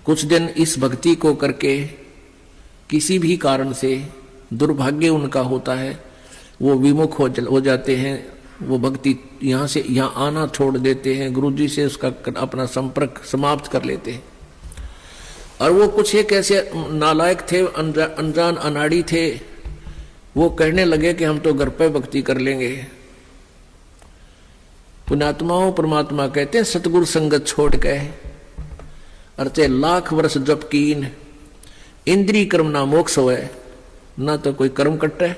कुछ दिन इस भक्ति को करके किसी भी कारण से दुर्भाग्य उनका होता है, वो विमुख हो जाते हैं, वो भक्ति यहाँ से यहाँ आना छोड़ देते हैं, गुरुजी से उसका अपना संपर्क समाप्त कर लेते हैं। और वो कुछ एक ऐसे नालायक थे, अनजान अनाड़ी थे, वो कहने लगे कि हम तो घर पे भक्ति कर लेंगे। पुण्यात्माओं परमात्मा कहते हैं सतगुरु संगत छोड़ के अर्चे लाख वर्ष जप कीन, इंद्री कर्म ना मोक्ष होए, ना तो कोई कर्म कटे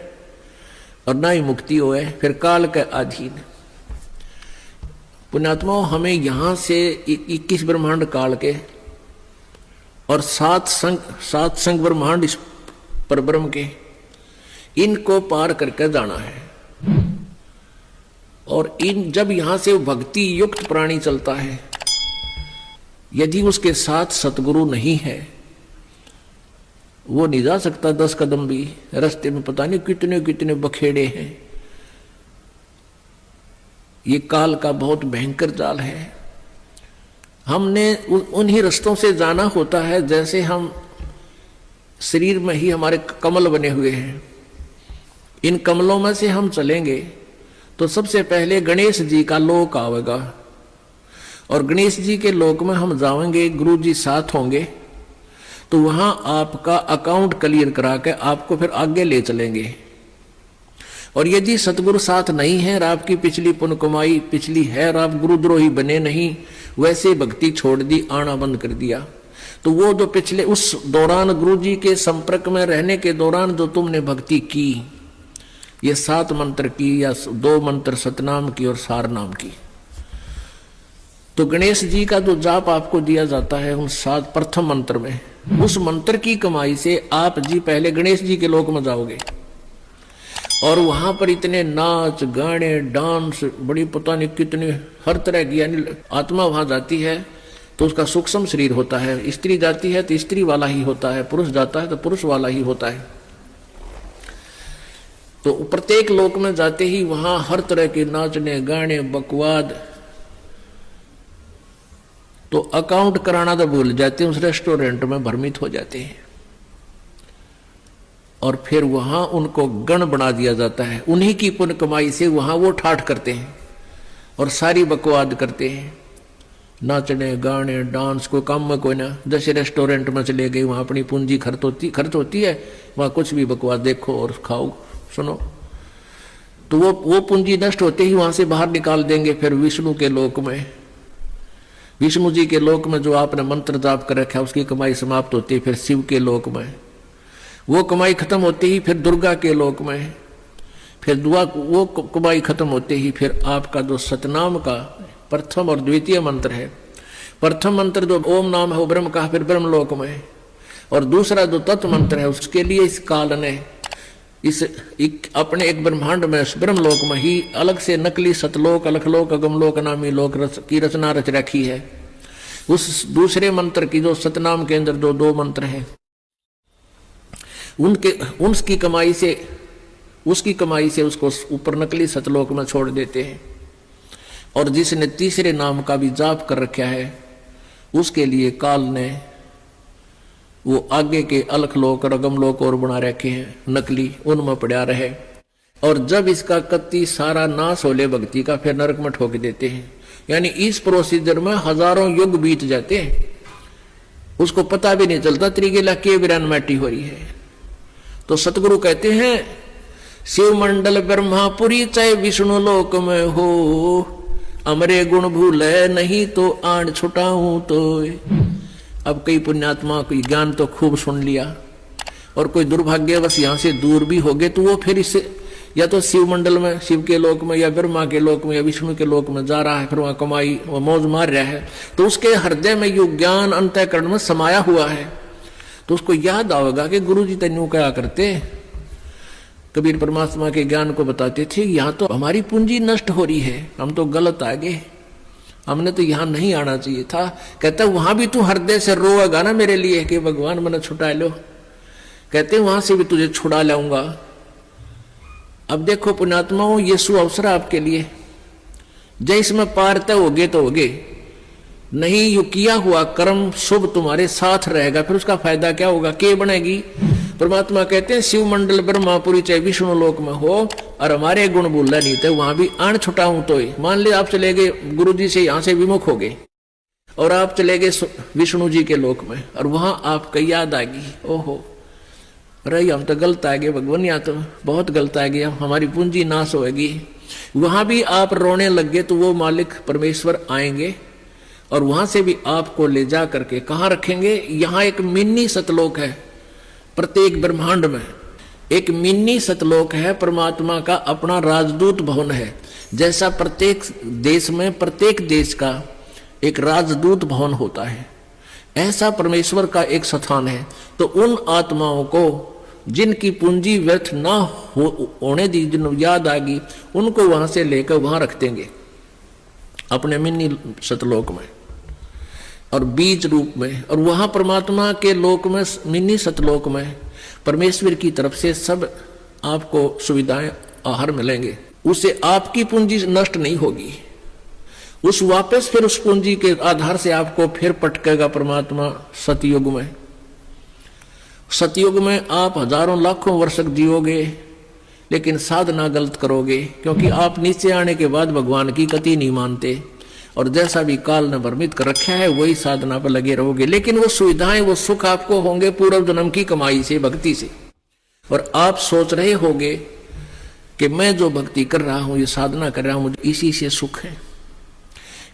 और ना ही मुक्ति होए, फिर काल के अधीन। पुण्यात्माओं हमें यहां से 21 ब्रह्मांड काल के और सात संग ब्रह्मांड इस परब्रह्म के, इनको पार करके जाना है। और इन जब यहां से भक्ति युक्त प्राणी चलता है, यदि उसके साथ सतगुरु नहीं है, वो नहीं जा सकता 10 कदम भी। रास्ते में पता नहीं कितने कितने बखेड़े हैं। ये काल का बहुत भयंकर जाल है। हमने उन्हीं रास्तों से जाना होता है जैसे हम शरीर में ही हमारे कमल बने हुए हैं। इन कमलों में से हम चलेंगे तो सबसे पहले गणेश जी का लोक आवेगा, और गणेश जी के लोक में हम जाएंगे, गुरु जी साथ होंगे, तो वहां आपका अकाउंट क्लियर करा के आपको फिर आगे ले चलेंगे। और यदि सतगुरु साथ नहीं है और आपकी पिछली पुण्य कमाई पिछली है और आप गुरुद्रोही बने नहीं, वैसे भक्ति छोड़ दी, आना बंद कर दिया, तो वो जो पिछले उस दौरान गुरु जी के संपर्क में रहने के दौरान जो तुमने भक्ति की, ये 7 मंत्र की या 2 मंत्र सतनाम की और सार नाम की, तो गणेश जी का जो जाप आपको दिया जाता है उन 7 प्रथम मंत्र में, उस मंत्र की कमाई से आप जी पहले गणेश जी के लोक में जाओगे। और वहां पर इतने नाच गाने डांस, बड़ी पता नहीं कितने हर तरह की, यानी आत्मा वहां जाती है तो उसका सूक्ष्म शरीर होता है, स्त्री जाती है तो स्त्री वाला ही होता है, पुरुष जाता है तो पुरुष वाला ही होता है। तो प्रत्येक लोक में जाते ही वहां हर तरह के नाचने गाने बकवाद, तो अकाउंट कराना तो भूल जाते हैं, उस रेस्टोरेंट में भ्रमित हो जाते हैं। और फिर वहां उनको गण बना दिया जाता है, उन्हीं की पुण्य कमाई से वहां वो ठाठ करते हैं और सारी बकवाद करते हैं, नाचने गाने डांस, कोई काम में कोई ना। जैसे रेस्टोरेंट में चले गए, वहां अपनी पूंजी खर्च होती है, वहां कुछ भी बकवाद देखो और खाओ सुनो, तो वो पूंजी नष्ट होते ही वहां से बाहर निकाल देंगे। फिर विष्णु के लोक में, विष्णु जी के लोक में जो आपने मंत्र जाप कर रखा है उसकी कमाई समाप्त होती है। फिर शिव के लोक में वो कमाई खत्म होती ही फिर दुर्गा के लोक में, फिर वो कमाई खत्म होते ही फिर आपका जो सतनाम का प्रथम और द्वितीय मंत्र है, प्रथम मंत्र जो ओम नाम है वो ब्रह्म का, फिर ब्रह्म लोक में, और दूसरा जो तत्व मंत्र है उसके लिए इस काल ने अपने एक ब्रह्मांड में ब्रह्म लोक में ही अलग से नकली सतलोक अलखलोक अगमलोक नामी लोक की रचना रच रखी है। उस दूसरे मंत्र की जो सतनाम के अंदर जो 2 मंत्र हैं, उसकी कमाई से उसको ऊपर नकली सतलोक में छोड़ देते हैं। और जिसने तीसरे नाम का भी जाप कर रखा है उसके लिए काल ने वो आगे के अलखलोक और अगमलोक और बना रखे हैं नकली, उनमें पड़ा रहे। और जब इसका कत्ती सारा नाश हो ले भक्ति का, फिर नरक में ठोक देते हैं। यानी इस प्रोसीजर में हजारों युग बीत जाते हैं, उसको पता भी नहीं चलता त्रिगेला के विरान माटी हो रही है। तो सतगुरु कहते हैं शिव मंडल ब्रह्मापुरी चाहे विष्णु लोक में हो, अमरे गुण भूले नहीं तो आण छुटाऊं तो। अब कई पुण्यात्मा कोई ज्ञान तो खूब सुन लिया और कोई दुर्भाग्यवश यहाँ से दूर भी हो गए, तो वो फिर इससे या तो शिव मंडल में, शिव के लोक में, या ब्रह्मा के लोक में, या विष्णु के लोक में जा रहा है, फिर वहां कमाई वो मौज मार रहा है। तो उसके हृदय में यो ज्ञान अंतःकरण में समाया हुआ है, तो उसको याद आएगा कि गुरु जी तेन्यू क्या करते। कबीर परमात्मा के ज्ञान को बताते थे, यहाँ तो हमारी पूंजी नष्ट हो रही है, हम तो गलत आ गए, हमने तो यहां नहीं आना चाहिए था। कहते वहां भी तू हृदय से रोएगा ना मेरे लिए कि भगवान मैंने छुटा लो, कहते वहां से भी तुझे छुड़ा लाऊंगा। अब देखो पुण्यात्माओं, ये सु अवसर आपके लिए, जय इसमें पार तय होगे तो होगे, नहीं यो किया हुआ कर्म शुभ तुम्हारे साथ रहेगा, फिर उसका फायदा क्या होगा, के बनेगी। परमात्मा कहते हैं शिव मंडल ब्रह्मापुरी चाहे विष्णु लोक में हो और हमारे गुण बोलना नहीं थे, वहां भी आण छुटा हूं तो ही। मान ले आप चले गए गुरु जी से यहां से विमुख हो गए और आप चले गए विष्णु जी के लोक में और वहां आपको याद आ गई, ओहो रही हम तो गलत आ गए भगवान, यहाँ तो बहुत गलत आ गया, हमारी पूंजी नाश होगी। वहां भी आप रोने लग गए तो वो मालिक परमेश्वर आएंगे और वहां से भी आपको ले जा करके कहाँ रखेंगे। यहाँ एक मिनी सतलोक है, प्रत्येक ब्रह्मांड में एक मिनी सतलोक है, परमात्मा का अपना राजदूत भवन है। जैसा प्रत्येक देश में प्रत्येक देश का एक राजदूत भवन होता है, ऐसा परमेश्वर का एक स्थान है। तो उन आत्माओं को जिनकी पूंजी व्यर्थ ना होने दी, जिन याद आ गई, उनको वहां से लेकर वहां रख देंगे अपने मिनी सतलोक में और बीज रूप में। और वहां परमात्मा के लोक में मिनी सतलोक में परमेश्वर की तरफ से सब आपको सुविधाएं आहार मिलेंगे, उससे आपकी पूंजी नष्ट नहीं होगी। उस वापस फिर उस पूंजी के आधार से आपको फिर पटकेगा परमात्मा सतयुग में। सतयुग में आप हजारों लाखों वर्ष जियोगे लेकिन साधना गलत करोगे, क्योंकि आप नीचे आने के बाद भगवान की गति नहीं मानते और जैसा भी काल ने भ्रमित कर रखा है वही साधना पर लगे रहोगे। लेकिन वो सुविधाएं वो सुख आपको होंगे पूर्व जन्म की कमाई से, भक्ति से। और आप सोच रहे होगे कि मैं जो भक्ति कर रहा हूं, ये साधना कर रहा हूं, मुझे इसी से सुख है।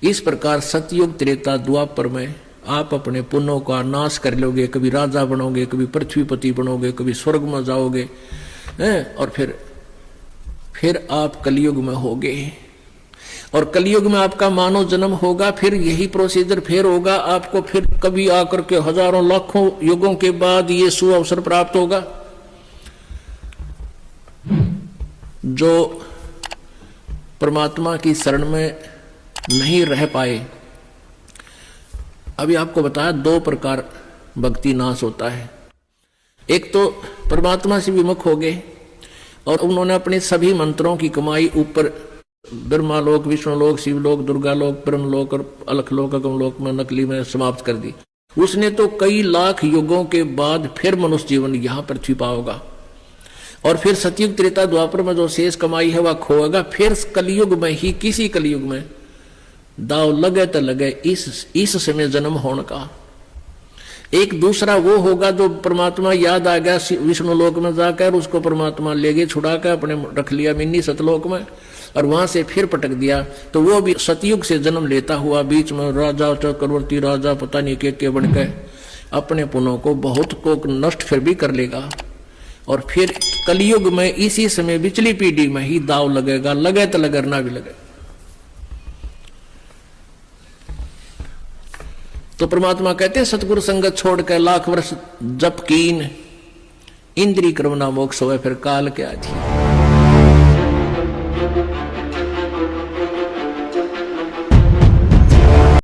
इस प्रकार सतयुग त्रेता द्वापर में आप अपने पुण्यों का नाश कर लोगे, कभी राजा बनोगे, कभी पृथ्वीपति बनोगे, कभी स्वर्ग में जाओगे और फिर आप कलयुग में होगे। और कलयुग में आपका मानव जन्म होगा, फिर यही प्रोसीजर फिर होगा आपको, फिर कभी आकर के हजारों लाखों युगों के बाद ये सुअवसर प्राप्त होगा। जो परमात्मा की शरण में नहीं रह पाए, अभी आपको बताया दो प्रकार भक्ति नाश होता है। एक तो परमात्मा से विमुख हो गए और उन्होंने अपने सभी मंत्रों की कमाई ऊपर ब्रह्मालोक, विष्णुलोक, शिवलोक, दुर्गालोक, ब्रह्मलोक और अलखलोक, अगमलोक में नकली में समाप्त कर दी। उसने तो कई लाख युगों के बाद फिर मनुष्य जीवन यहाँ पृथ्वी पाओगा और फिर सतयुग त्रेता द्वापर में जो शेष कमाई है वह खोएगा। फिर कलयुग में ही, किसी कलयुग में दाव लगे तो लगे इस समय जन्म होने का। एक दूसरा वो होगा जो परमात्मा याद आ गया विष्णु लोक में जाकर, उसको परमात्मा ले गए छुड़ा कर अपने रख लिया मिनी सतलोक में और वहां से फिर पटक दिया। तो वो भी सतयुग से जन्म लेता हुआ बीच में राजा चक्रवर्ती राजा पता नहीं के बन के अपने पुण्यों को बहुत को नष्ट फिर भी कर लेगा। और फिर कलयुग में इसी समय बिचली पीढ़ी में ही दाव लगेगा, लगे तो लगे ना भी लगे। तो परमात्मा कहते हैं सतगुरु संगत छोड़कर लाख वर्ष जप कीन, इंद्री क्रमना मोक्ष होवे फिर काल के आधी।